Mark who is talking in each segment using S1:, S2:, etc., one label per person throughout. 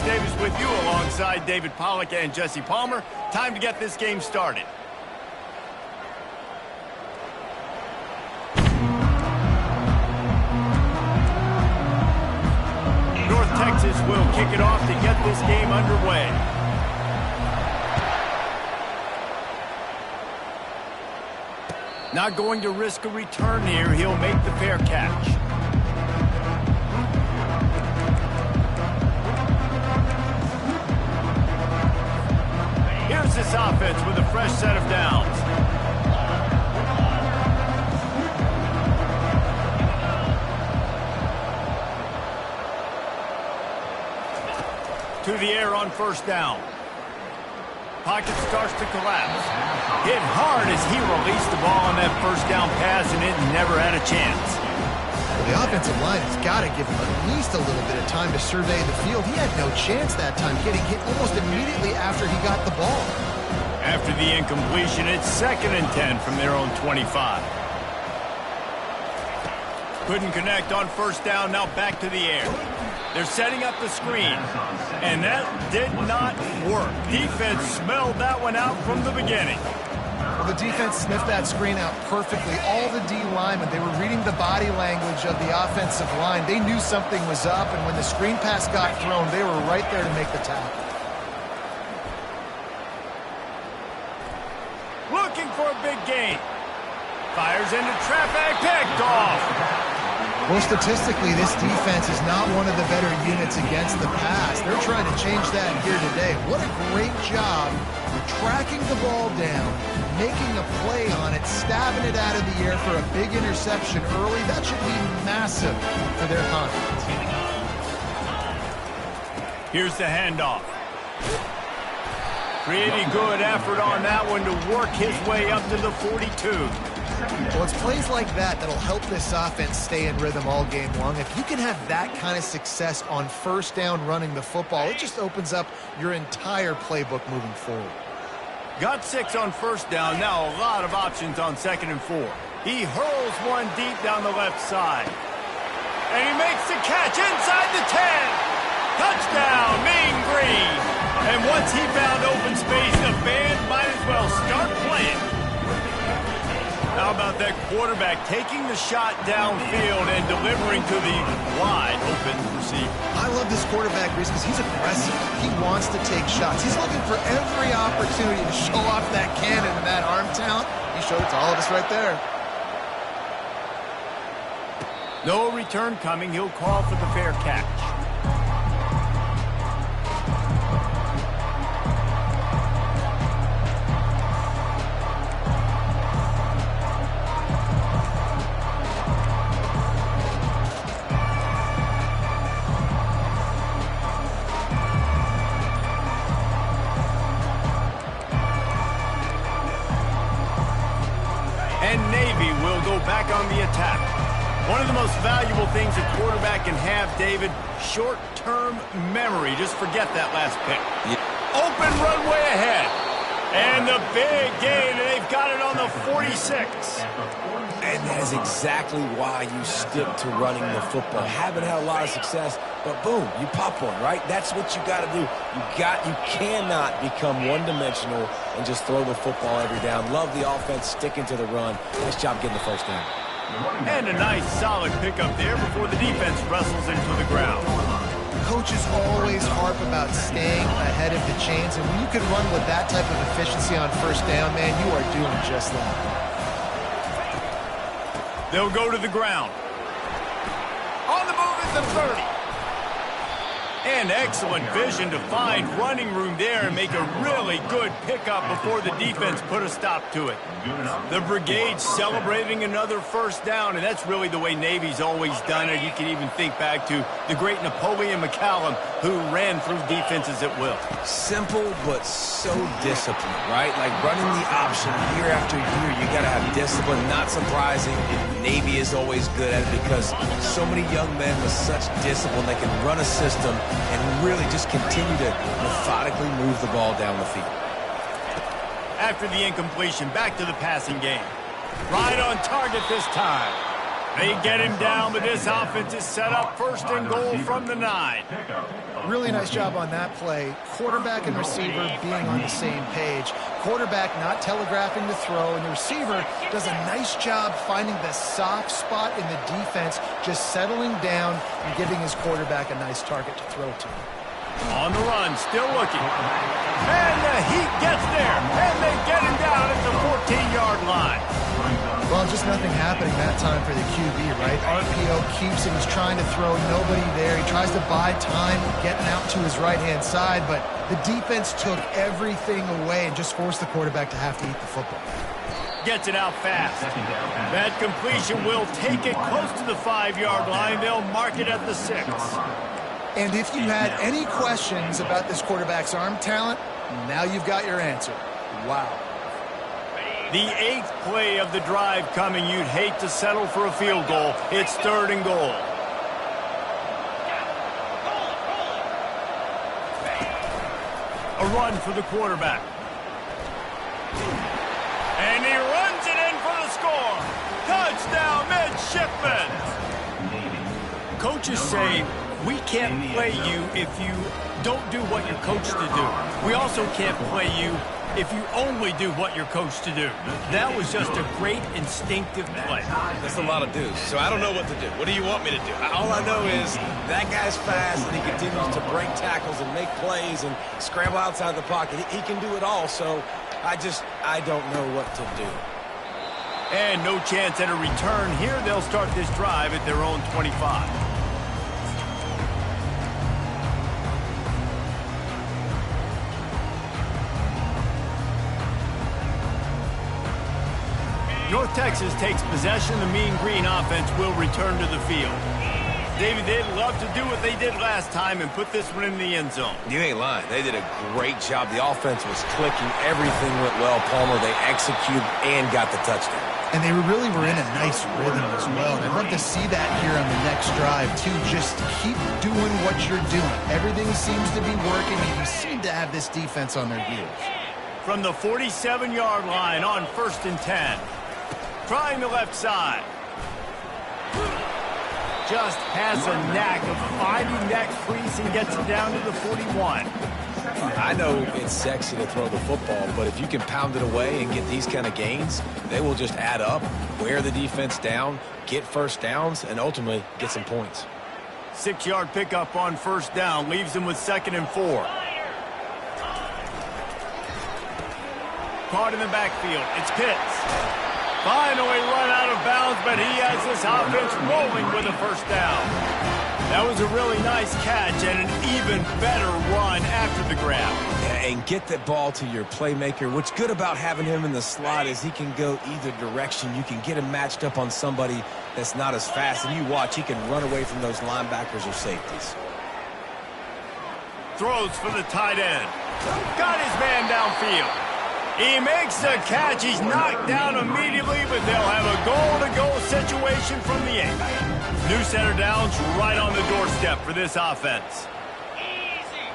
S1: Davis with you alongside David Pollack and Jesse Palmer. Time to get this game started. North Texas will kick it off to get this game underway. Not going to risk a return here. He'll make the fair catch. Here's this offense with a fresh set of downs. To the air on first down. Pocket starts to collapse. Hit hard as he released the ball on that first down pass, and it never had a chance.
S2: Well, the offensive line has got to give him at least a little bit of time to survey the field. He had no chance that time, getting hit almost immediately after he got the ball.
S1: After the incompletion, it's 2nd and 10 from their own 25. Couldn't connect on first down, now back to the air. They're setting up the screen, and that did not work. Defense smelled that one out from the beginning.
S2: Well, the defense sniffed that screen out perfectly. All the D linemen, they were reading the body language of the offensive line. They knew something was up, and when the screen pass got thrown, they were right there to make the tackle.
S1: Looking for a big gain. Fires into traffic, picked off.
S2: Well, statistically, this defense is not one of the better units against the pass. They're trying to change that here today. What a great job tracking the ball down, making a play on it, stabbing it out of the air for a big interception early. That should be massive for their confidence.
S1: Here's the handoff. Pretty good effort on that one to work his way up to the 42.
S2: Well, it's plays like that that'll help this offense stay in rhythm all game long. If you can have that kind of success on first down running the football, it just opens up your entire playbook moving forward.
S1: Got 6 on first down, now a lot of options on 2nd and 4. He hurls one deep down the left side. And he makes the catch inside the 10. Touchdown, Mean Green. And once he found open space, the band might as well start playing. How about that quarterback taking the shot downfield and delivering to the wide open receiver?
S2: I love this quarterback, Reese, because he's aggressive. He wants to take shots. He's looking for every opportunity to show off that cannon and that arm talent. He showed it to all of us right there.
S1: No return coming. He'll call for the fair catch. Back on the attack. One of the most valuable things a quarterback can have, David, short-term memory. Just forget that last pick. Yeah. Open runway ahead. And the big gain, and they've got it on the 46.
S3: And that is exactly why you stick to running the football. Haven't had a lot of success, but boom, you pop one, right? That's what you got to do. You cannot become one-dimensional and just throw the football every down. Love the offense sticking to the run. Nice job getting the first down.
S1: And a nice solid pickup there before the defense wrestles into the ground.
S2: Coaches always harp about staying ahead of the chains, and when you can run with that type of efficiency on first down, man, you are doing just that.
S1: They'll go to the ground. On the move is the 30. And excellent vision to find running room there and make a really good pickup before the defense put a stop to it. The brigade celebrating another first down, and that's really the way Navy's always done it. You can even think back to the great Napoleon McCallum, who ran through defenses at will.
S3: Simple, but so disciplined, right? Like running the option year after year, you got to have discipline. Not surprising, Navy is always good at it because so many young men with such discipline, they can run a system and really just continue to methodically move the ball down the field.
S1: After the incompletion, back to the passing game. Right on target this time. They get him down, but this offense is set up 1st and goal from the 9.
S2: Really nice job on that play. Quarterback and receiver being on the same page. Quarterback not telegraphing the throw, and the receiver does a nice job finding the soft spot in the defense, just settling down and giving his quarterback a nice target to throw to.
S1: On the run, still looking. And the Heat gets there, and they get him down at the 14-yard line.
S2: Well, just nothing happening that time for the QB, right? RPO keeps him. He's trying to throw, nobody there. He tries to buy time getting out to his right-hand side, but the defense took everything away and just forced the quarterback to have to eat the football.
S1: Gets it out fast. That completion will take it close to the 5-yard line. They'll mark it at the 6.
S2: And if you had any questions about this quarterback's arm talent, now you've got your answer. Wow.
S1: The 8th play of the drive coming. You'd hate to settle for a field goal. It's 3rd and goal. A run for the quarterback. And he runs it in for the score. Touchdown, Midshipmen. Coaches say, we can't play you if you don't do what you're coached to do. We also can't play you if you only do what you're coached to do. That was just a great instinctive play.
S3: That's a lot of do's, so I don't know what to do. What do you want me to do? All I know is that guy's fast, and he continues to break tackles and make plays and scramble outside the pocket. He can do it all, so I don't know what to do.
S1: And no chance at a return here. They'll start this drive at their own 25. North Texas takes possession. The Mean Green offense will return to the field. David, they'd love to do what they did last time and put this one in the end zone.
S3: You ain't lying. They did a great job. The offense was clicking. Everything went well, Palmer. They executed and got the touchdown.
S2: And they really were in a nice rhythm as well. And I'd love to see that here on the next drive, too. Just keep doing what you're doing. Everything seems to be working, and you seem to have this defense on their heels.
S1: From the 47-yard line on 1st and 10. Trying the left side. Just has a knack of finding that crease and gets it down to the 41.
S3: I know it's sexy to throw the football, but if you can pound it away and get these kind of gains, they will just add up, wear the defense down, get first downs, and ultimately get some points.
S1: 6-yard pickup on 1st down leaves them with 2nd and 4. Caught in the backfield. It's Pitts. Finally run out of bounds, but he has this offense rolling with a 1st down. That was a really nice catch and an even better run after the grab.
S3: Yeah, and get that ball to your playmaker. What's good about having him in the slot is he can go either direction. You can get him matched up on somebody that's not as fast, and you watch, he can run away from those linebackers or safeties.
S1: Throws for the tight end. Got his man downfield. He makes the catch. He's knocked down immediately, but they'll have a goal-to-goal situation from the 8. New center downs right on the doorstep for this offense. Easy.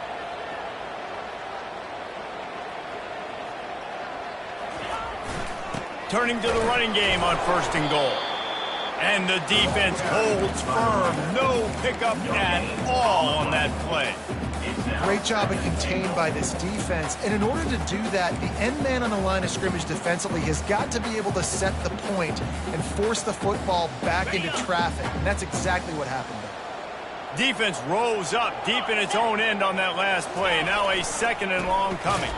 S1: Turning to the running game on 1st and goal. And the defense holds firm. No pickup at all on that play.
S2: Great job of contained by this defense. And in order to do that, the end man on the line of scrimmage defensively has got to be able to set the point and force the football back into traffic. And that's exactly what happened there.
S1: Defense rose up deep in its own end on that last play. Now a 2nd and long coming.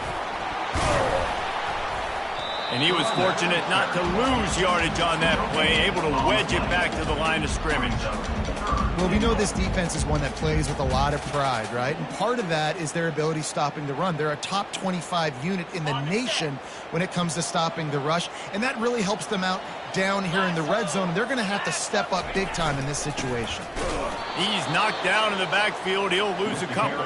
S1: And he was fortunate not to lose yardage on that play, able to wedge it back to the line of scrimmage.
S2: Well, we know this defense is one that plays with a lot of pride, right? And part of that is their ability stopping the run. They're a top 25 unit in the nation when it comes to stopping the rush, and that really helps them out down here in the red zone. They're going to have to step up big time in this situation.
S1: He's knocked down in the backfield. He'll lose a couple.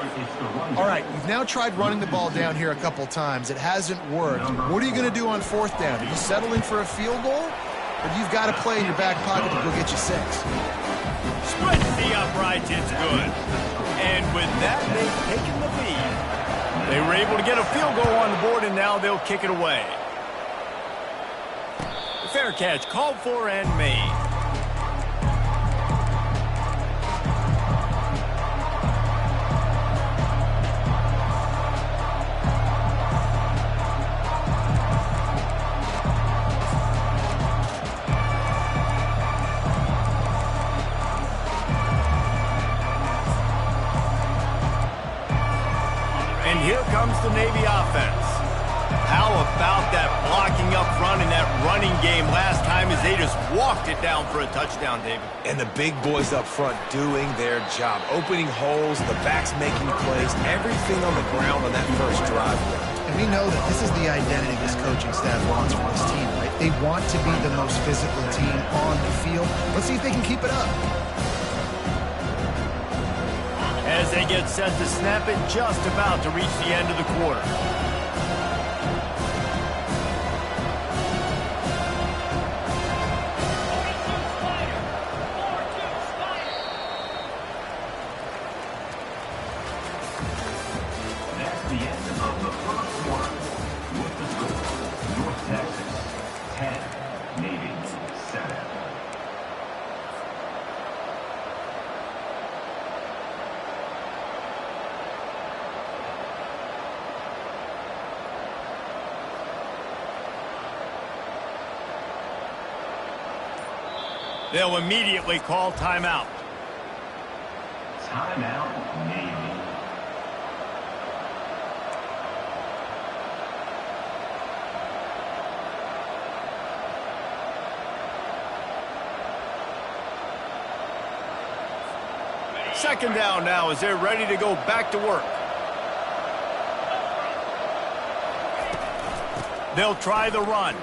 S2: All right, you've now tried running the ball down here a couple times. It hasn't worked. What are you going to do on 4th down? Are you settling for a field goal? Or you've got to play in your back pocket to go get you 6?
S1: Splits the uprights. It's good. And with that, they've taken the lead. They were able to get a field goal on the board, and now they'll kick it away. Fair catch called for and made. And here comes the Navy offense. How about that blocking up front and that running game last time as they just walked it down for a touchdown, David?
S3: And the big boys up front doing their job. Opening holes, the backs making plays, everything on the ground on that first drive.
S2: And we know that this is the identity this coaching staff wants for this team, right? They want to be the most physical team on the field. Let's see if they can keep it up.
S1: As they get set to snap it, just about to reach the end of the quarter. They'll immediately call timeout.
S4: Timeout, Navy.
S1: Second down now as they're ready to go back to work. They'll try the run.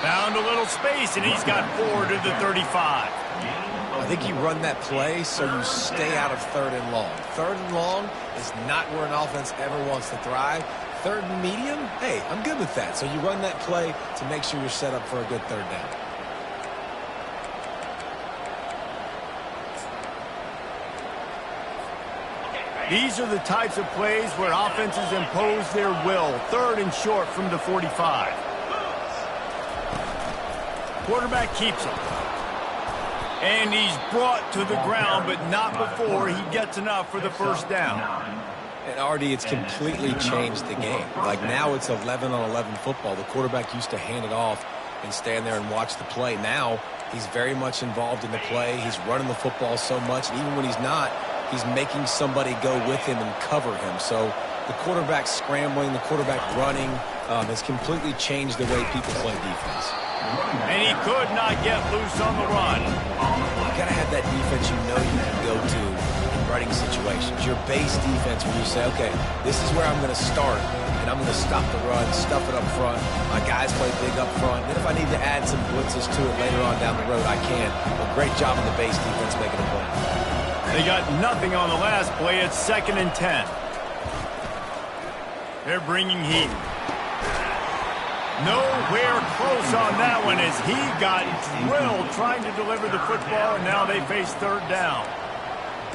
S1: Found a little space, and he's got 4 to the 35.
S3: I think you run that play so you stay out of third and long. Third and long is not where an offense ever wants to thrive. Third and medium, hey, I'm good with that. So you run that play to make sure you're set up for a good third down.
S1: These are the types of plays where offenses impose their will. Third and short from the 45. Quarterback keeps him. And he's brought to the ground, but not before he gets enough for the first down.
S3: And Artie, it's completely changed the game. Like now it's 11-on-11 football. The quarterback used to hand it off and stand there and watch the play. Now he's very much involved in the play. He's running the football so much. And even when he's not, he's making somebody go with him and cover him. So the quarterback scrambling, the quarterback running has completely changed the way people play defense.
S1: And he could not get loose on the run.
S3: You got to have that defense you know you can go to in running situations. Your base defense where you say, okay, this is where I'm going to start, and I'm going to stop the run, stuff it up front. My guys play big up front. Then if I need to add some blitzes to it later on down the road, I can. But great job on the base defense making a play.
S1: They got nothing on the last play. It's 2nd and 10. They're bringing heat. Nowhere close on that one as he got drilled trying to deliver the football, and now they face third down.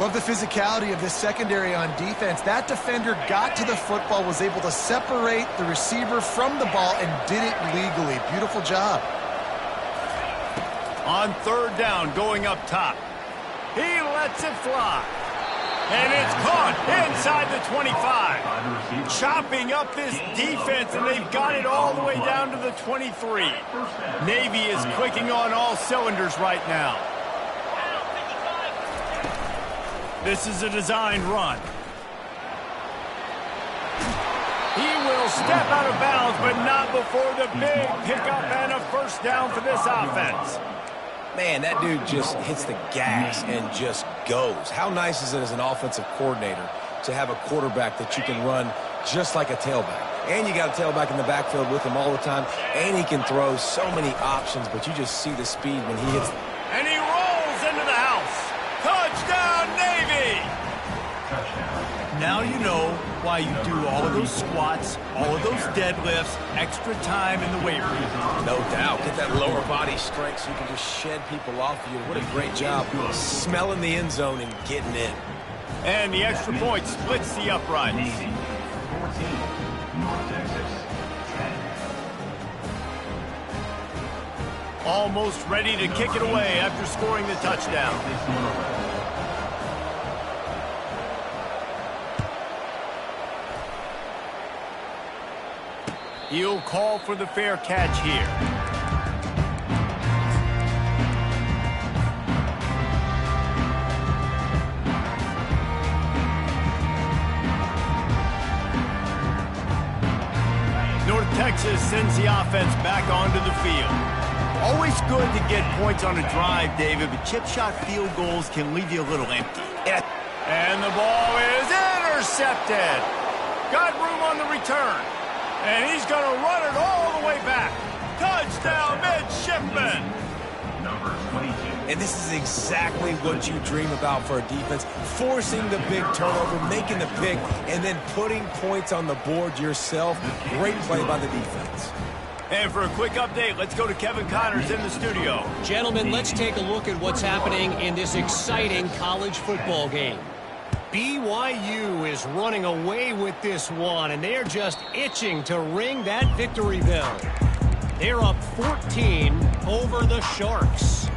S2: Love the physicality of this secondary on defense. That defender got to the football, was able to separate the receiver from the ball, and did it legally. Beautiful job.
S1: On third down, going up top. He lets it fly. And it's caught inside the 25. Chopping up this defense, and they've got it all the way down to the 23. Navy is clicking on all cylinders right now. This is a designed run. He will step out of bounds, but not before the big pickup and a first down for this offense.
S3: Man, that dude just hits the gas and just goes. How nice is it as an offensive coordinator to have a quarterback that you can run just like a tailback? And you got a tailback in the backfield with him all the time, and he can throw so many options, but you just see the speed when he hits.
S1: And he rolls into the house. Touchdown, Navy! Now you know why you do all of those squats, all of those deadlifts, extra time in the weight room.
S3: No doubt. Get that lower body strength so you can just shed people off of you. What a great job smelling the end zone and getting in.
S1: And the extra point splits the uprights.
S4: 14, North Texas, 10.
S1: Almost ready to kick it away after scoring the touchdown. He'll call for the fair catch here. Texas sends the offense back onto the field. Always good to get points on a drive, David, but chip shot field goals can leave you a little empty. And the ball is intercepted. Got room on the return. And he's going to run it all the way back. Touchdown, midshipman.
S3: And this is exactly what you dream about for a defense. Forcing the big turnover, making the pick, and then putting points on the board yourself. Great play by the defense.
S1: And for a quick update, let's go to Kevin Connors in the studio.
S4: Gentlemen, let's take a look at what's happening in this exciting college football game. BYU is running away with this one, and they're just itching to ring that victory bell. They're up 14 over the Sharks.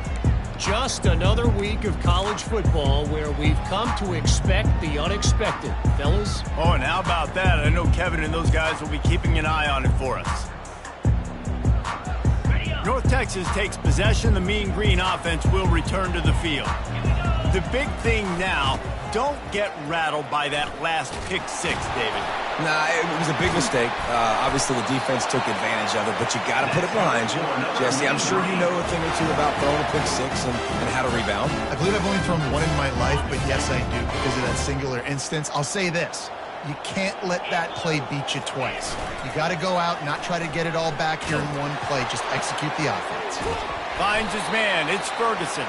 S4: Just another week of college football where we've come to expect the unexpected. Fellas?
S1: Oh, and how about that? I know Kevin and those guys will be keeping an eye on it for us. North Texas takes possession. The Mean Green offense will return to the field. The big thing now, don't get rattled by that last pick six, David.
S3: Nah, it was a big mistake. Obviously, the defense took advantage of it, but you got to put it behind you. Jesse, I'm sure you know a thing or two about throwing a pick six and how to rebound.
S2: I believe I've only thrown one in my life, but yes, I do because of that singular instance. I'll say this. You can't let that play beat you twice. You got to go out, not try to get it all back here in one play. Just execute the offense.
S1: Finds his man. It's Ferguson.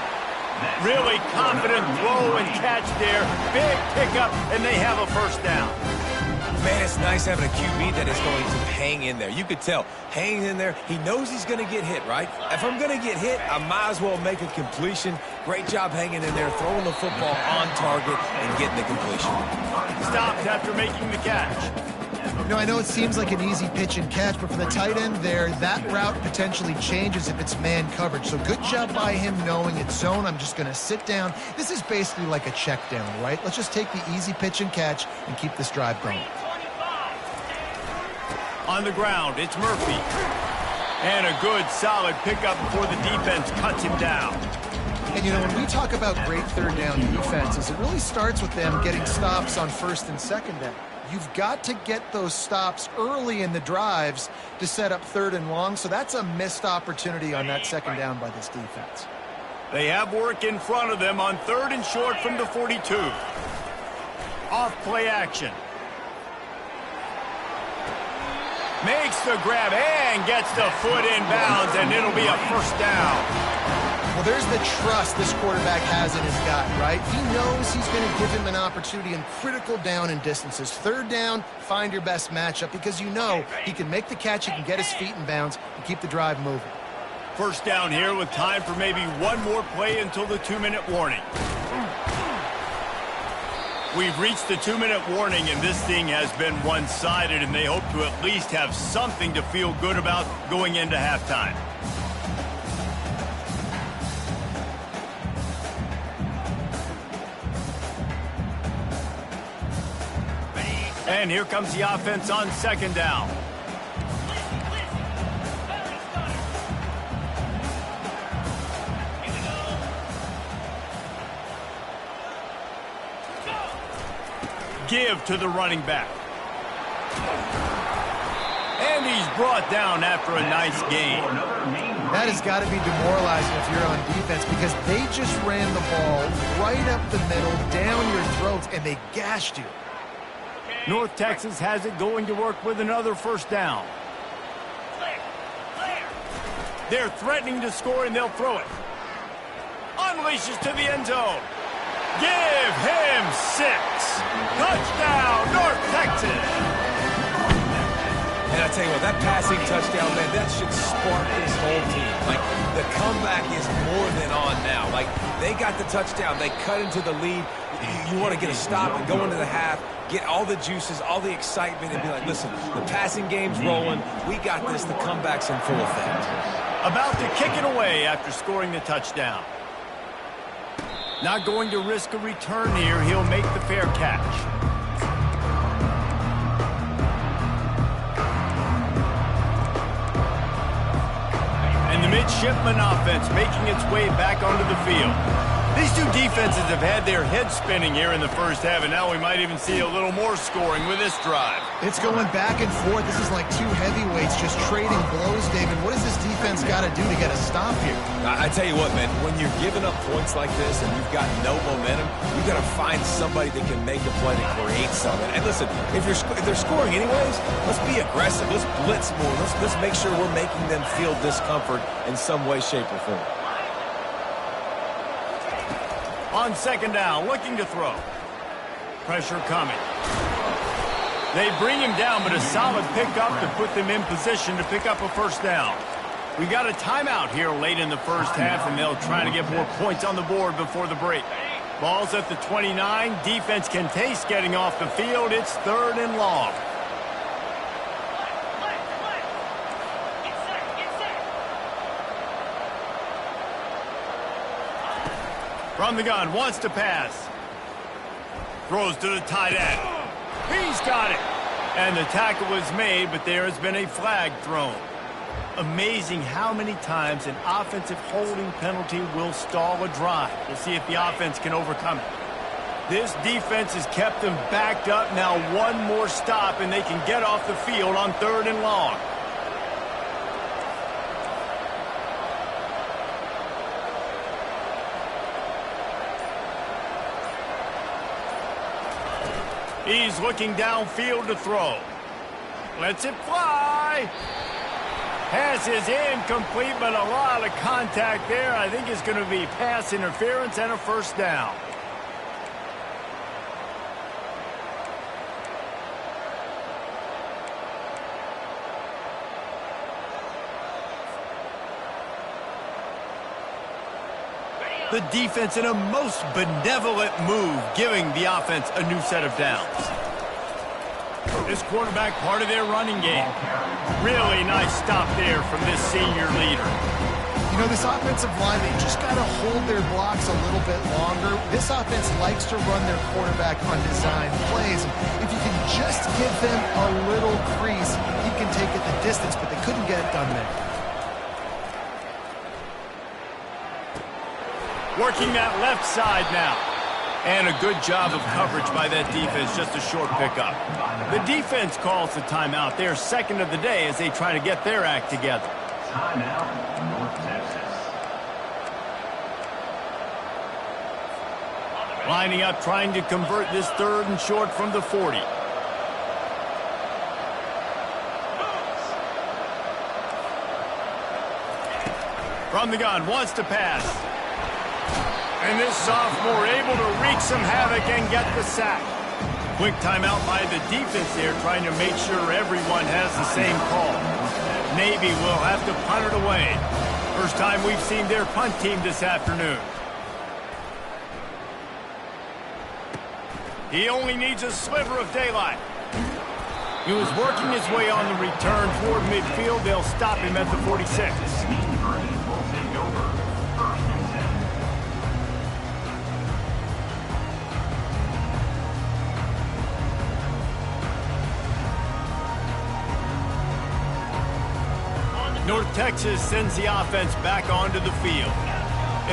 S1: Really confident throw and catch there. Big pickup, and they have a first down.
S3: Man, it's nice having a QB that is going to hang in there. You could tell, hanging in there, he knows he's going to get hit, right? If I'm going to get hit, I might as well make a completion. Great job hanging in there, throwing the football on target and getting the completion.
S1: Stopped after making the catch.
S2: You know, I know it seems like an easy pitch and catch, but for the tight end there, that route potentially changes if it's man coverage. So good job by him knowing it's zone. I'm just going to sit down. This is basically like a check down, right? Let's just take the easy pitch and catch and keep this drive going.
S1: On the ground, it's Murphy. And a good, solid pickup before the defense cuts him down.
S2: And, you know, when we talk about great third down defenses, it really starts with them getting stops on first and second down. You've got to get those stops early in the drives to set up third and long, so that's a missed opportunity on that second down by this defense.
S1: They have work in front of them on third and short from the 42. Off play action. Makes the grab and gets the foot in bounds, and it'll be a first down.
S2: Well, there's the trust this quarterback has in his guy, right? He knows he's going to give him an opportunity in critical down and distances. Third down, find your best matchup because you know he can make the catch, he can get his feet in bounds, and keep the drive moving.
S1: First down here with time for maybe one more play until the 2-minute warning. We've reached the 2-minute warning, and this thing has been one-sided, and they hope to at least have something to feel good about going into halftime. And here comes the offense on second down. Give to the running back. And he's brought down after a nice gain.
S2: That has got to be demoralizing if you're on defense because they just ran the ball right up the middle, down your throats, and they gashed you.
S1: North Texas has it going to work with another first down. They're threatening to score, and they'll throw it. Unleashes to the end zone. Give him 6. Touchdown, North Texas.
S3: And I tell you what, that passing touchdown, man, that should spark this whole team. Like, the comeback is more than on now. Like, they got the touchdown. They cut into the lead. You want to get a stop and go into the half, get all the juices, all the excitement, and be like, listen, the passing game's rolling. We got this. The comeback's in full effect.
S1: About to kick it away after scoring the touchdown. Not going to risk a return here. He'll make the fair catch. And the midshipman offense making its way back onto the field. These two defenses have had their heads spinning here in the first half, and now we might even see a little more scoring with this drive.
S2: It's going back and forth. This is like two heavyweights just trading blows, David. What does this defense got to do to get a stop here?
S3: I tell you what, man, when you're giving up points like this and you've got no momentum, you've got to find somebody that can make a play to create something. And listen, if they're scoring anyways, let's be aggressive. Let's blitz more. Let's make sure we're making them feel discomfort in some way, shape, or form.
S1: On second down, looking to throw. Pressure coming. They bring him down, but a solid pickup to put them in position to pick up a first down. We got a timeout here late in the first half, and they'll try to get more points on the board before the break. Ball's at the 29. Defense can taste getting off the field. It's 3rd and long. From the gun, wants to pass. Throws to the tight end. He's got it. And the tackle was made, but there has been a flag thrown. Amazing how many times an offensive holding penalty will stall a drive. We'll see if the offense can overcome it. This defense has kept them backed up. Now one more stop, and they can get off the field on 3rd and long. He's looking downfield to throw. Lets it fly. Pass is incomplete, but a lot of contact there. I think it's going to be pass interference and a first down. The defense in a most benevolent move, giving the offense a new set of downs. This quarterback part of their running game. Really nice stop there from this senior leader.
S2: You know, this offensive line, they just got to hold their blocks a little bit longer. This offense likes to run their quarterback on design plays. If you can just give them a little crease, he can take it the distance, but they couldn't get it done there.
S1: Working that left side now. And a good job of coverage by that defense, just a short pickup. The defense calls the timeout. They're second of the day as they try to get their act together.
S5: Timeout, North Texas.
S1: Lining up, trying to convert this 3rd and short from the 40. From the gun, wants to pass. And this sophomore able to wreak some havoc and get the sack. Quick timeout by the defense there, trying to make sure everyone has the same call. Navy will have to punt it away. First time we've seen their punt team this afternoon. He only needs a sliver of daylight. He was working his way on the return toward midfield. They'll stop him at the 46. North Texas sends the offense back onto the field.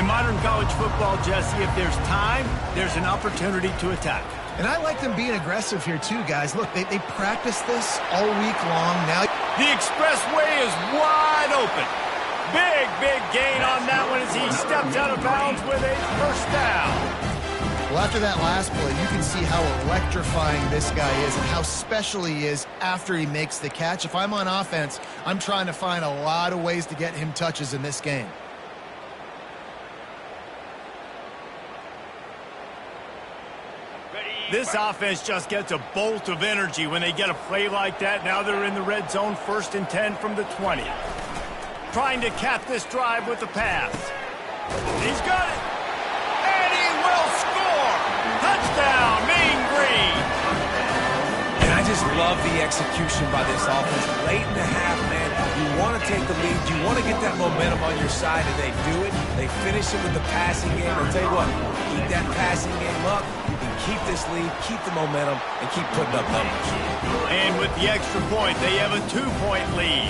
S1: In modern college football, Jesse, if there's time, there's an opportunity to attack.
S2: And I like them being aggressive here too, guys. Look, they practice this all week long. Now
S1: the expressway is wide open. Big gain on that one as he steps out of bounds with a first down.
S2: Well, after that last play, you can see how electrifying this guy is and how special he is after he makes the catch. If I'm on offense, I'm trying to find a lot of ways to get him touches in this game.
S1: This offense just gets a bolt of energy when they get a play like that. Now they're in the red zone, 1st and 10 from the 20. Trying to cap this drive with the pass. He's got it. And he will score. Touchdown, Mean Green.
S3: And I just love the execution by this offense. Late in the half, man, you want to take the lead. You want to get that momentum on your side, and they do it. They finish it with the passing game. I'll tell you what, keep that passing game up. You can keep this lead, keep the momentum, and keep putting up numbers.
S1: And with the extra point, they have a 2-point lead.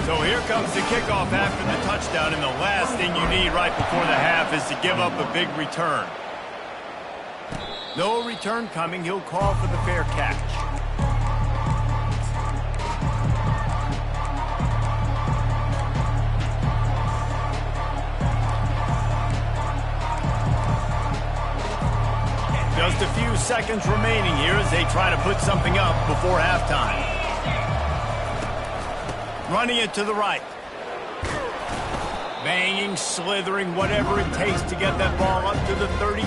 S1: So here comes the kickoff after the touchdown, and the last thing you need right before the half is to give up a big return. No return coming. He'll call for the fair catch. Just a few seconds remaining here as they try to put something up before halftime. Running it to the right. Banging, slithering, whatever it takes to get that ball up to the 32.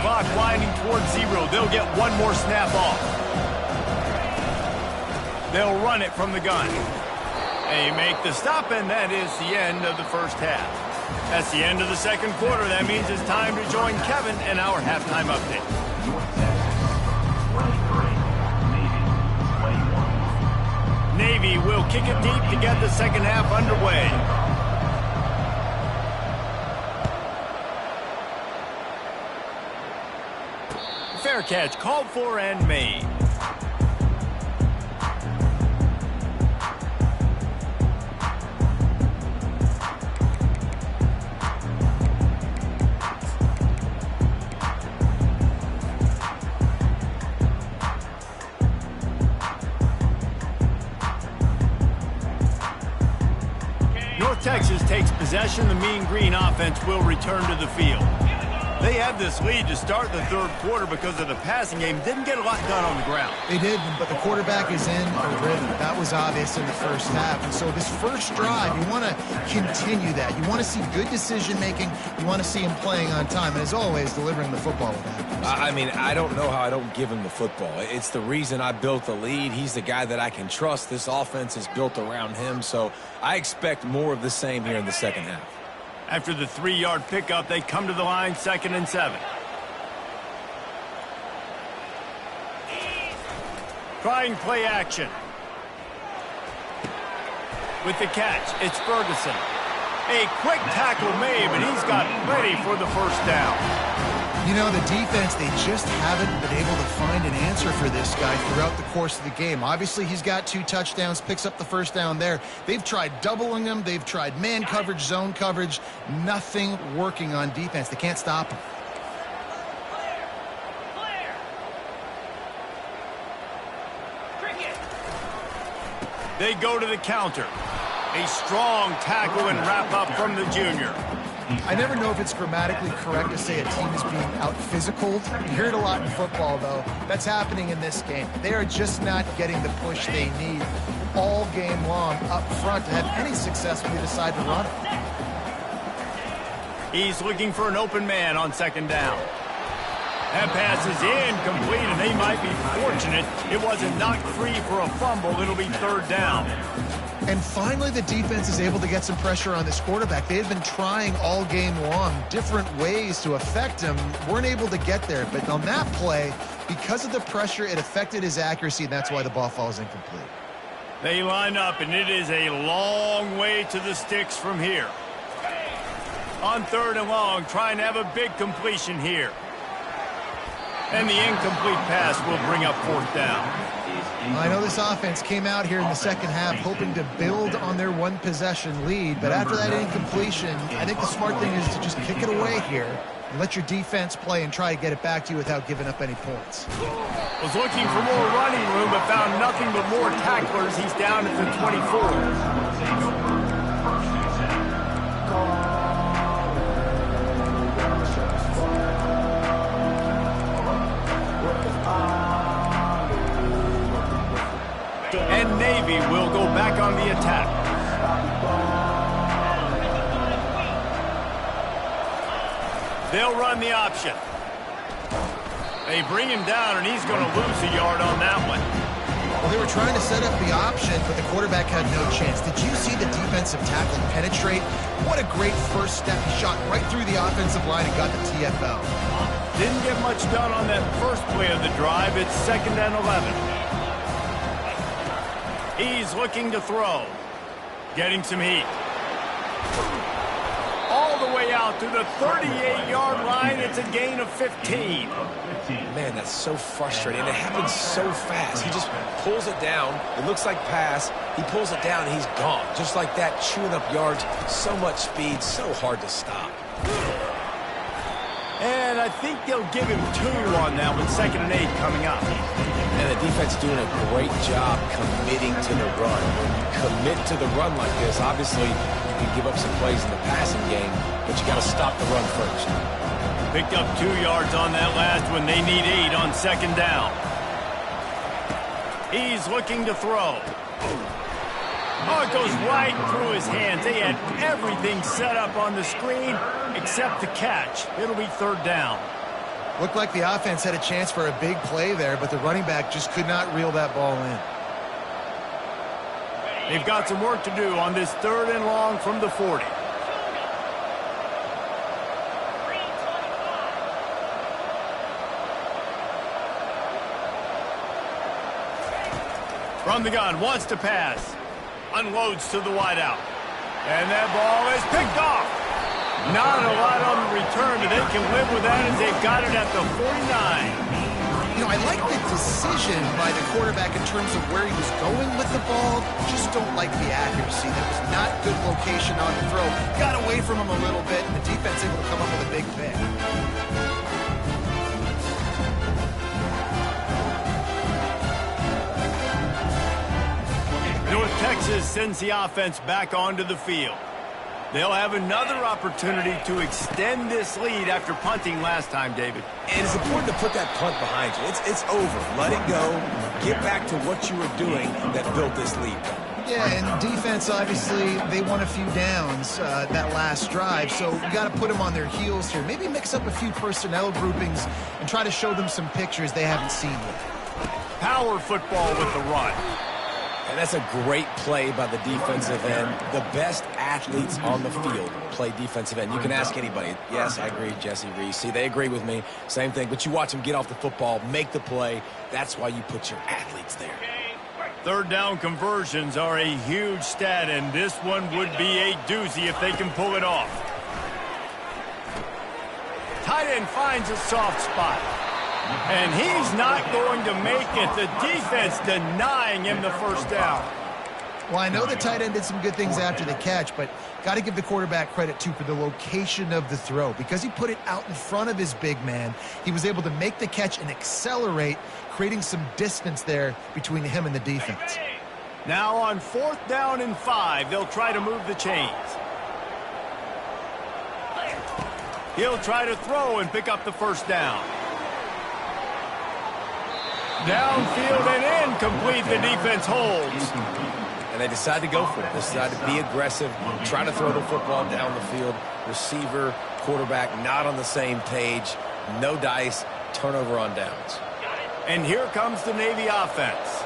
S1: Clock winding towards 0. They'll get one more snap off. They'll run it from the gun. They make the stop, and that is the end of the first half. That's the end of the second quarter. That means it's time to join Kevin in our halftime update. Navy will kick it deep to get the second half underway. Fair catch called for and made. Texas takes possession. The Mean Green offense will return to the field. They had this lead to start the third quarter because of the passing game. Didn't get a lot done on the ground.
S2: They did, but the quarterback is in a rhythm. That was obvious in the first half. And so this first drive, you want to continue that. You want to see good decision-making. You want to see him playing on time. And as always, delivering the football with that.
S3: I mean, I don't know how I don't give him the football. It's the reason I built the lead. He's the guy that I can trust. This offense is built around him. So I expect more of the same here in the second half.
S1: After the 3-yard pickup, they come to the line, 2nd and 7. Trying play action. With the catch, it's Ferguson. A quick tackle made, but he's got ready for the first down.
S2: You know, the defense, they just haven't been able to find an answer for this guy throughout the course of the game. Obviously, he's got 2 touchdowns, picks up the first down there. They've tried doubling him. They've tried man coverage, zone coverage. Nothing working on defense. They can't stop him.
S1: They go to the counter. A strong tackle and wrap up from the junior.
S2: I never know if it's grammatically correct to say a team is being out-physicaled. You hear it a lot in football, though. That's happening in this game. They are just not getting the push they need all game long up front to have any success when they decide to run it.
S1: He's looking for an open man on 2nd down. That pass is incomplete, and they might be fortunate it wasn't knocked free for a fumble. It'll be 3rd down.
S2: And finally, the defense is able to get some pressure on this quarterback. They've been trying all game long different ways to affect him. Weren't able to get there. But on that play, because of the pressure, it affected his accuracy, and that's why the ball falls incomplete.
S1: They line up, and it is a long way to the sticks from here. On 3rd and long, trying to have a big completion here. And the incomplete pass will bring up 4th down.
S2: I know this offense came out here in the second half hoping to build on their 1-possession lead, but after that incompletion, I think the smart thing is to just kick it away here and let your defense play and try to get it back to you without giving up any points.
S1: Was looking for more running room, but found nothing but more tacklers. He's down at the 24. And Navy will go back on the attack. They'll run the option. They bring him down, and he's going to lose a yard on that one.
S2: Well, they were trying to set up the option, but the quarterback had no chance. Did you see the defensive tackle penetrate? What a great first step. He shot right through the offensive line and got the TFL.
S1: Didn't get much done on that first play of the drive. It's 2nd and 11. He's looking to throw. Getting some heat. All the way way out to the 38-yard line. It's a gain of 15.
S3: Man, that's so frustrating. It happens so fast. He just pulls it down. It looks like pass. He pulls it down, and he's gone. Just like that, chewing up yards. So much speed, so hard to stop.
S1: And I think they'll give him 2 on that with 2nd and 8 coming up.
S3: And the defense doing a great job committing to the run. When you commit to the run like this, obviously you can give up some plays in the passing game, but you got to stop the run first.
S1: Picked up 2 yards on that last one. They need 8 on 2nd down. He's looking to throw. Oh, it goes right through his hands. They had everything set up on the screen except the catch. It'll be 3rd down.
S2: Looked like the offense had a chance for a big play there, but the running back just could not reel that ball in.
S1: They've got some work to do on this 3rd and long from the 40. From the gun, wants to pass. Unloads to the wideout. And that ball is picked off. Not a lot on the return, but they can live with that as they've got it at the 49.
S2: You know, I like the decision by the quarterback in terms of where he was going with the ball. Just don't like the accuracy. That was not good location on the throw. Got away from him a little bit, and the defense able to come up with a big pick.
S1: North Texas sends the offense back onto the field. They'll have another opportunity to extend this lead after punting last time, David.
S3: And it's important to put that punt behind you. It's over. Let it go. Get back to what you were doing that built this lead.
S2: Yeah, and defense, obviously, they won a few downs that last drive, so we got to put them on their heels here. Maybe mix up a few personnel groupings and try to show them some pictures they haven't seen yet.
S1: Power football with the run.
S3: And that's a great play by the defensive end. The best athletes on the field play defensive end. You can ask anybody. Yes, I agree, Jesse Reese. See, they agree with me. Same thing. But you watch them get off the football, make the play. That's why you put your athletes there.
S1: 3rd down conversions are a huge stat, and this one would be a doozy if they can pull it off. Tight end finds a soft spot. And he's not going to make it. The defense denying him the 1st down.
S2: Well, I know the tight end did some good things after the catch, but got to give the quarterback credit, too, for the location of the throw. Because he put it out in front of his big man, he was able to make the catch and accelerate, creating some distance there between him and the defense.
S1: Now on 4th down and 5, they'll try to move the chains. He'll try to throw and pick up the 1st down. Downfield and incomplete. The defense holds.
S3: And they decide to go for it. They decide to be aggressive, try to throw the football down the field. Receiver, quarterback, not on the same page. No dice, turnover on downs.
S1: And here comes the Navy offense.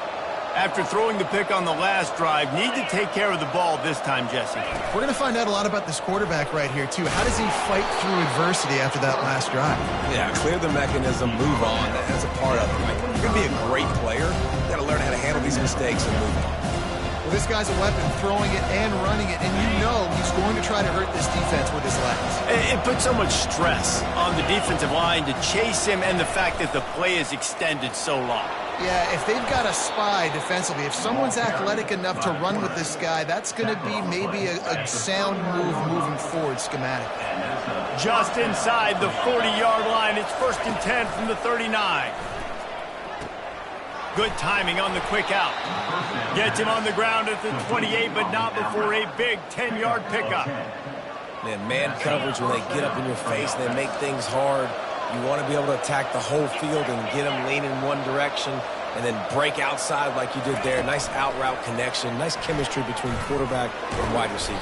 S1: After throwing the pick on the last drive, need to take care of the ball this time, Jesse.
S2: We're going to find out a lot about this quarterback right here, too. How does he fight through adversity after that last drive?
S3: Yeah, clear the mechanism, move on. That's a part of it, right? You're going to be a great player. You got to learn how to handle these mistakes and move on.
S2: Well, this guy's a weapon, throwing it and running it, and you know he's going to try to hurt this defense with his legs.
S1: It puts so much stress on the defensive line to chase him, and the fact that the play is extended so long.
S2: Yeah, if they've got a spy defensively, if someone's athletic enough to run with this guy, that's going to be maybe a sound move moving forward schematically.
S1: Just inside the 40-yard line, it's 1st and 10 from the 39. Good timing on the quick out. Gets him on the ground at the 28, but not before a big 10-yard pickup.
S3: Man coverage, when they get up in your face, they make things hard. You want to be able to attack the whole field and get them leaning in one direction and then break outside like you did there. Nice out-route connection, nice chemistry between quarterback and wide receiver.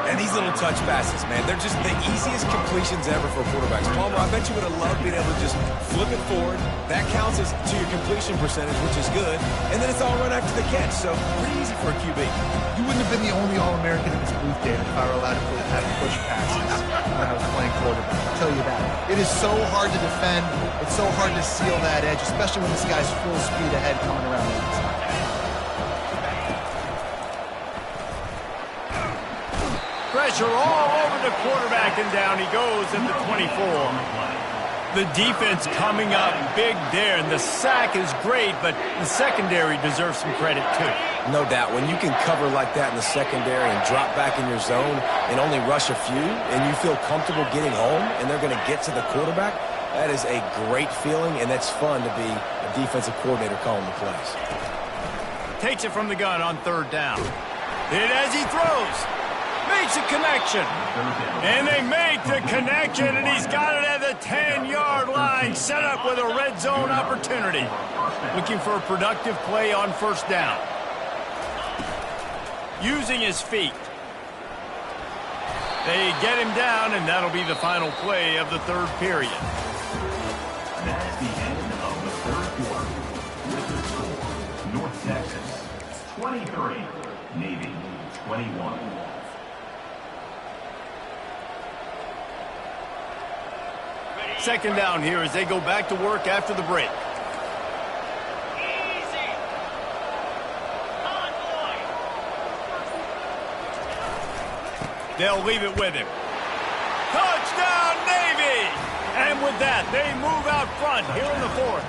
S3: And these little touch passes, man, they're just the easiest completions ever for quarterbacks. Palmer, I bet you would have loved being able to just flip it forward. That counts as to your completion percentage, which is good. And then it's all run after the catch, so pretty easy for a QB.
S2: You wouldn't have been the only All-American in this booth, David, if I were allowed to have push passes when I was playing quarterback. I'll tell you that. It is so hard to defend. It's so hard to seal that edge, especially when this guy's full speed ahead coming around the inside.
S1: pressure all over the quarterback, and down he goes at the 24. The defense coming up big there, and the sack is great, but the secondary deserves some credit too.
S3: No doubt. When you can cover like that in the secondary and drop back in your zone and only rush a few, and you feel comfortable getting home, and they're going to get to the quarterback, that is a great feeling, and it's fun to be a defensive coordinator calling the plays.
S1: Takes it from the gun on third down. Hit as he throws. Makes a connection. And they make the connection, and he's got it at the 10-yard line, set up with a red zone opportunity. Looking for a productive play on first down. Using his feet. They get him down, and that'll be the final play of the third period.
S5: That's the end of the third quarter. With the score, North Texas 23, Navy 21.
S1: Second down here as they go back to work after the break. They'll leave it with him. Touchdown, Navy! And with that, they move out front here in the fourth.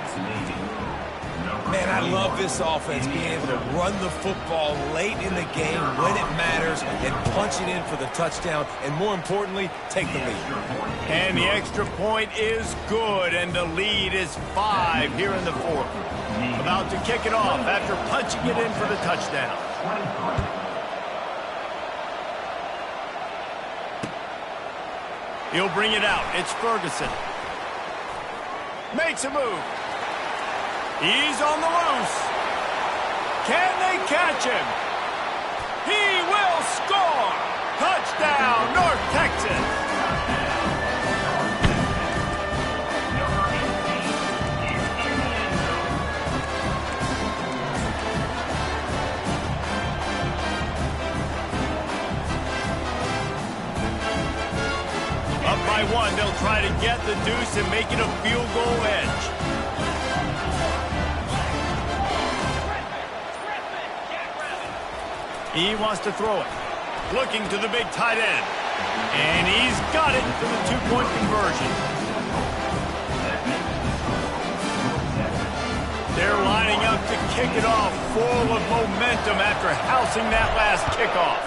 S3: Man, I love this offense, being able to run the football late in the game when it matters and punch it in for the touchdown, and more importantly, take the lead.
S1: And the extra point is good, and the lead is 5 here in the fourth. About to kick it off after punching it in for the touchdown. He'll bring it out. It's Ferguson. Makes a move. He's on the loose. Can they catch him? He will score. Touchdown, North Texas. Up by 1, they'll try to get the deuce and make it a field goal edge. He wants to throw it. Looking to the big tight end. And he's got it for the two-point conversion. They're lining up to kick it off, full of momentum after housing that last kickoff.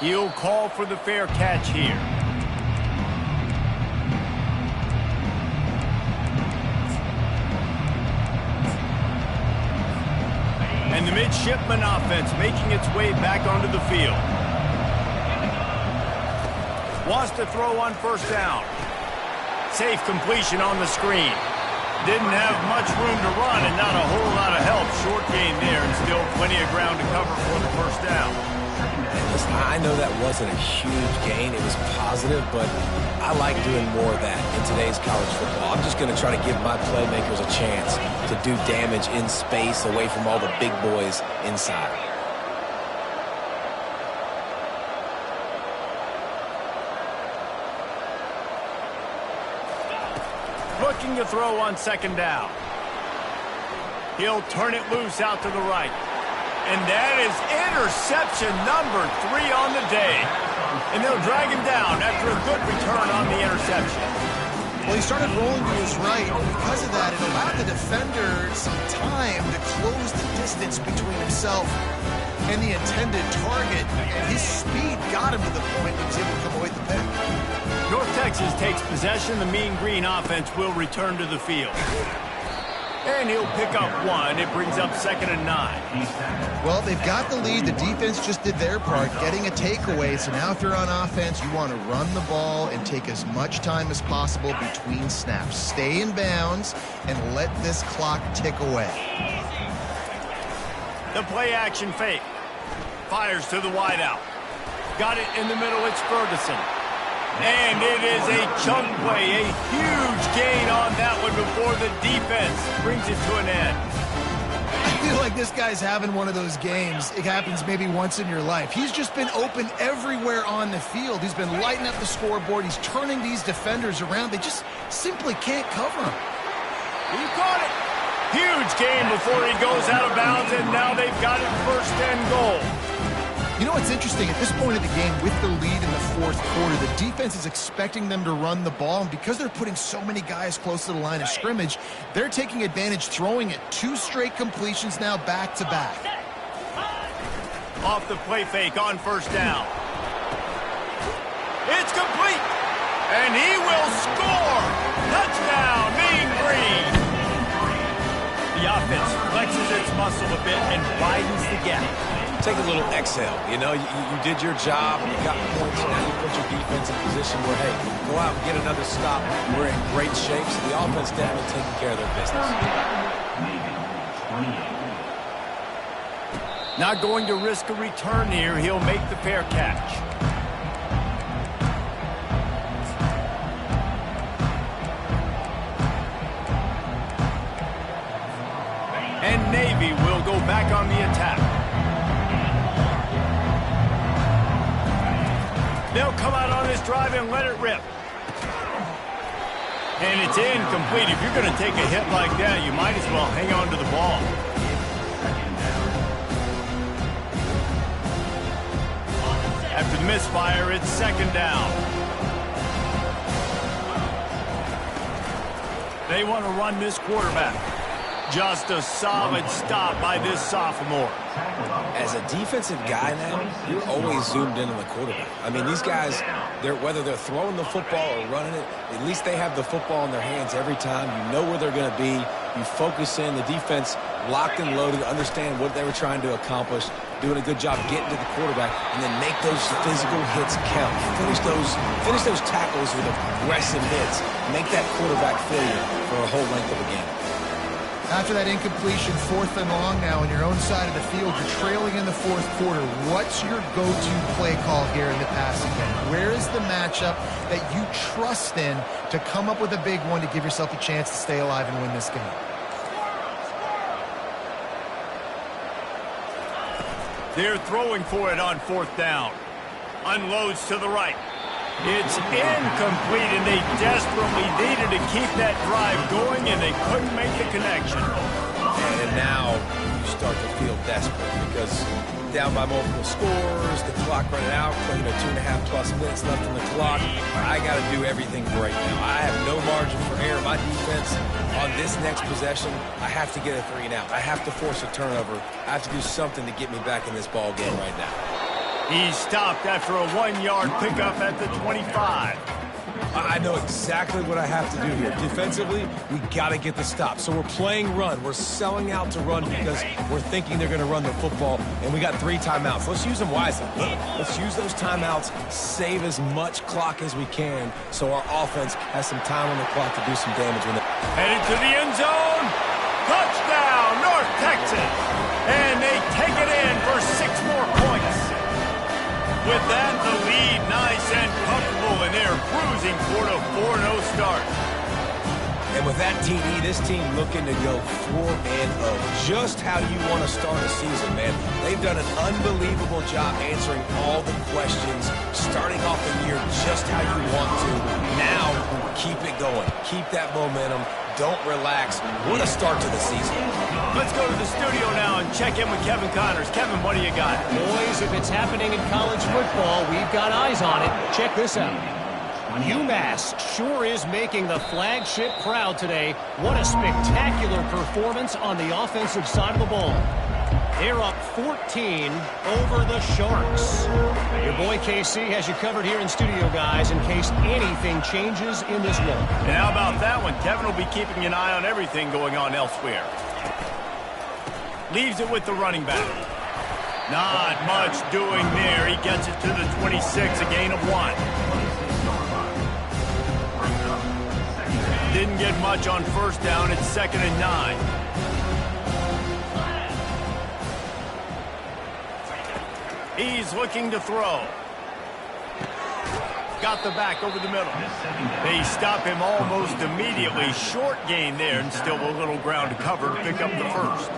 S1: He'll call for the fair catch here. And the midshipman offense making its way back onto the field. Wants to throw on first down. Safe completion on the screen. Didn't have much room to run and not a whole lot of help. Short gain there and still plenty of ground to cover for the first down.
S3: Listen, I know that wasn't a huge gain. It was positive, but I like doing more of that in today's college football. I'm just going to try to give my playmakers a chance to do damage in space away from all the big boys inside.
S1: Looking to throw on second down. He'll turn it loose out to the right. And that is interception number 3 on the day. And they'll drag him down after a good return on the interception.
S2: Well, he started rolling to his right, and because of that, it allowed the defender some time to close the distance between himself and the intended target. And his speed got him to the point he was able to come away with the pick.
S1: North Texas takes possession. The Mean Green offense will return to the field. And he'll pick up 1. It brings up 2nd and 9.
S2: Well, they've got the lead. The defense just did their part, getting a takeaway. So now if they're on offense, you want to run the ball and take as much time as possible between snaps. Stay in bounds and let this clock tick away.
S1: The play action fake. Fires to the wideout. Got it in the middle. It's Ferguson. And it is a chunk play, a huge gain on that one before the defense brings it to an end.
S2: I feel like this guy's having one of those games. It happens maybe once in your life. He's just been open everywhere on the field. He's been lighting up the scoreboard. He's turning these defenders around. They just simply can't cover him.
S1: He caught it. Huge gain before he goes out of bounds, and now they've got it 1st and goal.
S2: You know what's interesting? At this point of the game, with the lead in the fourth quarter, the defense is expecting them to run the ball, and because they're putting so many guys close to the line of scrimmage, they're taking advantage, throwing it 2 straight completions now back-to-back.
S1: Off the play fake on first down. It's complete, and he will score. Touchdown, Mean Green. The offense flexes its muscle a bit and widens the gap.
S3: Take a little exhale. You know, you did your job. You got points. Now you put your defense in a position where, hey, go out and get another stop. We're in great shape. So the offense definitely taking care of their business.
S1: Not going to risk a return here. He'll make the fair catch. And Navy will go back on the attack. They'll come out on this drive and let it rip. And it's incomplete. If you're going to take a hit like that, you might as well hang on to the ball. After the misfire, it's second down. They want to run this quarterback. Just a solid stop by this sophomore.
S3: As a defensive guy now, you're always zoomed in on the quarterback. I mean, these guys, whether they're throwing the football or running it, at least they have the football in their hands every time. You know where they're going to be. You focus in. The defense locked and loaded, understand what they were trying to accomplish, doing a good job getting to the quarterback, and then make those physical hits count. Finish those tackles with aggressive hits. Make that quarterback feel you for a whole length of a game.
S2: After that incompletion, 4th and long now on your own side of the field, you're trailing in the fourth quarter. What's your go-to play call here in the passing game? Where is the matchup that you trust in to come up with a big one to give yourself a chance to stay alive and win this game?
S1: They're throwing for it on 4th down. Unloads to the right. It's incomplete, and they desperately needed to keep that drive going, and they couldn't make the connection.
S3: And now you start to feel desperate because down by multiple scores, the clock running out, 2.5+ minutes left on the clock. I got to do everything right now. I have no margin for error. My defense on this next possession, I have to get a 3 and out. I have to force a turnover. I have to do something to get me back in this ball game right now.
S1: He stopped after a 1-yard pickup at the 25.
S3: I know exactly what I have to do here. Defensively, we got to get the stop. So we're playing run. We're selling out to run because we're thinking they're going to run the football, and we got 3 timeouts. Let's use them wisely. Let's use those timeouts, save as much clock as we can so our offense has some time on the clock to do some damage.
S1: Headed to the end zone. Touchdown, North Texas. And they take it in for 6 more points. With that, the lead nice and comfortable, and they're cruising toward a 4-0 start.
S3: And with that TD, this team looking to go 4-0. Just how you want to start a season, man. They've done an unbelievable job answering all the questions, starting off the year just how you want to. Now, keep it going. Keep that momentum. Don't relax. What a start to the season.
S1: Let's go to the studio now and check in with Kevin Connors. Kevin, what do you got?
S4: Boys, if it's happening in college football, we've got eyes on it. Check this out. UMass sure is making the flagship proud today. What a spectacular performance on the offensive side of the ball. They're up 14 over the Sharks. Your boy KC has you covered here in studio, guys, in case anything changes in this one.
S1: And how about that one? Kevin will be keeping an eye on everything going on elsewhere. Leaves it with the running back. Not much doing there. He gets it to the 26, a gain of 1. Didn't get much on first down. It's 2nd and 9. He's looking to throw. Got the back over the middle. They stop him almost immediately. Short gain there, and still a little ground to cover to pick up the first.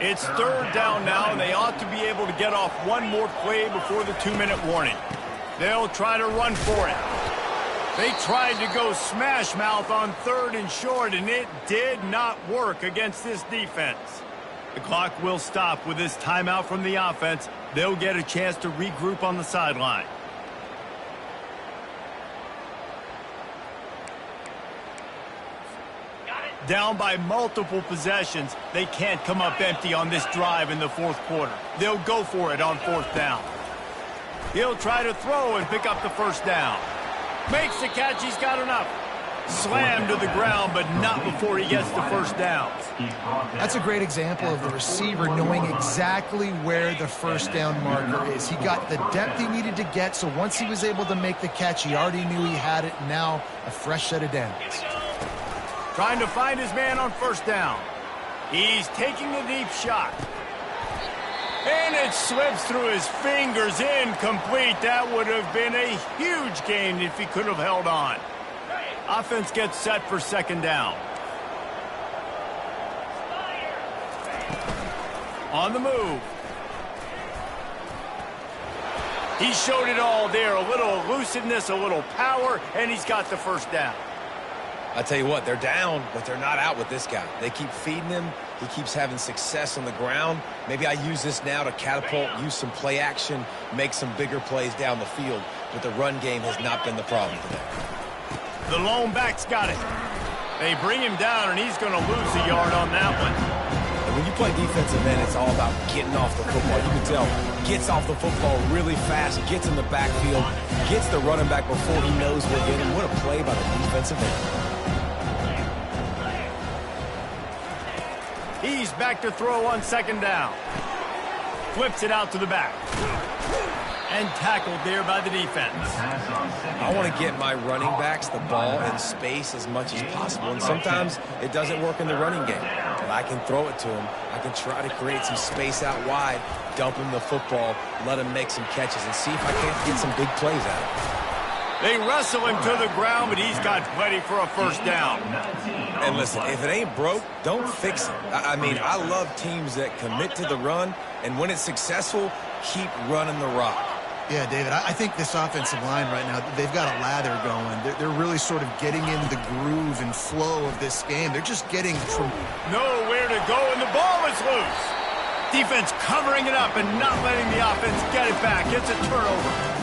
S1: It's 3rd down now, and they ought to be able to get off one more play before the 2-minute warning. They'll try to run for it. They tried to go smash mouth on 3rd and short, and it did not work against this defense. The clock will stop with this timeout from the offense. They'll get a chance to regroup on the sideline. Down by multiple possessions, they can't come up empty on this drive in the fourth quarter. They'll go for it on fourth down. He'll try to throw and pick up the first down. Makes the catch, he's got enough. Slammed to the ground, but not before he gets the first down.
S2: That's a great example of the receiver knowing exactly where the first down marker is. He got the depth he needed to get, so once he was able to make the catch, he already knew he had it. Now a fresh set of downs.
S1: Trying to find his man on first down. He's taking the deep shot. And it slips through his fingers, incomplete. That would have been a huge gain if he could have held on. Offense gets set for second down. On the move. He showed it all there. A little elusiveness, a little power, and he's got the first down.
S3: I tell you what, they're down, but they're not out with this guy. They keep feeding him. He keeps having success on the ground. Maybe I use this now to catapult, use some play action, make some bigger plays down the field. But the run game has not been the problem today.
S1: The lone back's got it. They bring him down, and he's going to lose a yard on that one.
S3: And when you play defensive end, it's all about getting off the football. You can tell, gets off the football really fast, gets in the backfield, gets the running back before he knows we're getting. What a play by the defensive end.
S1: He's back to throw on second down. Flips it out to the back. And tackled there by the defense.
S3: I want to get my running backs the ball in space as much as possible. And sometimes it doesn't work in the running game. But I can throw it to him. I can try to create some space out wide, dump him the football, let him make some catches, and see if I can't get some big plays out of him.
S1: They wrestle him to the ground, but he's got plenty for a first down.
S3: And listen, if it ain't broke, don't fix it. I mean, I love teams that commit to the run, and when it's successful, keep running the rock.
S2: Yeah, David, I think this offensive line right now, they've got a lather going. They're really sort of getting in the groove and flow of this game. They're just getting from
S1: nowhere to go, and the ball is loose. Defense covering it up and not letting the offense get it back. It's a turnover.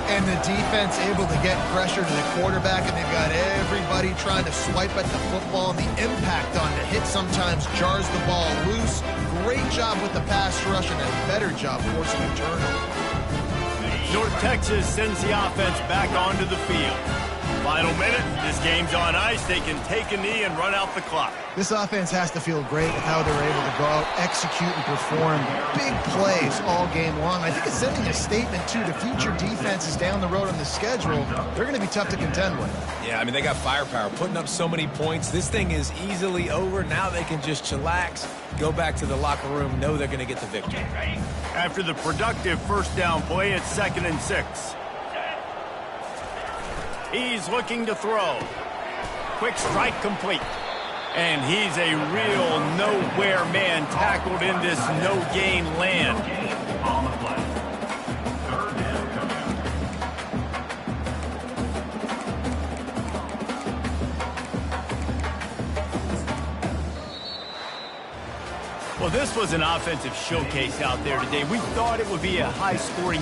S2: And the defense able to get pressure to the quarterback, and they've got everybody trying to swipe at the football, and the impact on the hit sometimes jars the ball loose. Great job with the pass rush, and a better job forcing a turnover.
S1: North Texas sends the offense back onto the field. Final minute, this game's on ice. They can take a knee and run out the clock.
S2: This offense has to feel great with how they're able to go out, execute, and perform big plays all game long. I think it's sending a statement, too, to future defenses down the road on the schedule. They're going to be tough to contend with.
S3: Yeah, I mean, they got firepower, putting up so many points. This thing is easily over. Now they can just chillax, go back to the locker room, know they're going to get the victory.
S1: After the productive first down play, it's 2nd and 6. He's looking to throw. Quick strike complete. And he's a real nowhere man tackled in this no-gain land.
S5: On the play. Third down coming.
S1: Well, this was an offensive showcase out there today. We thought it would be a high-scoring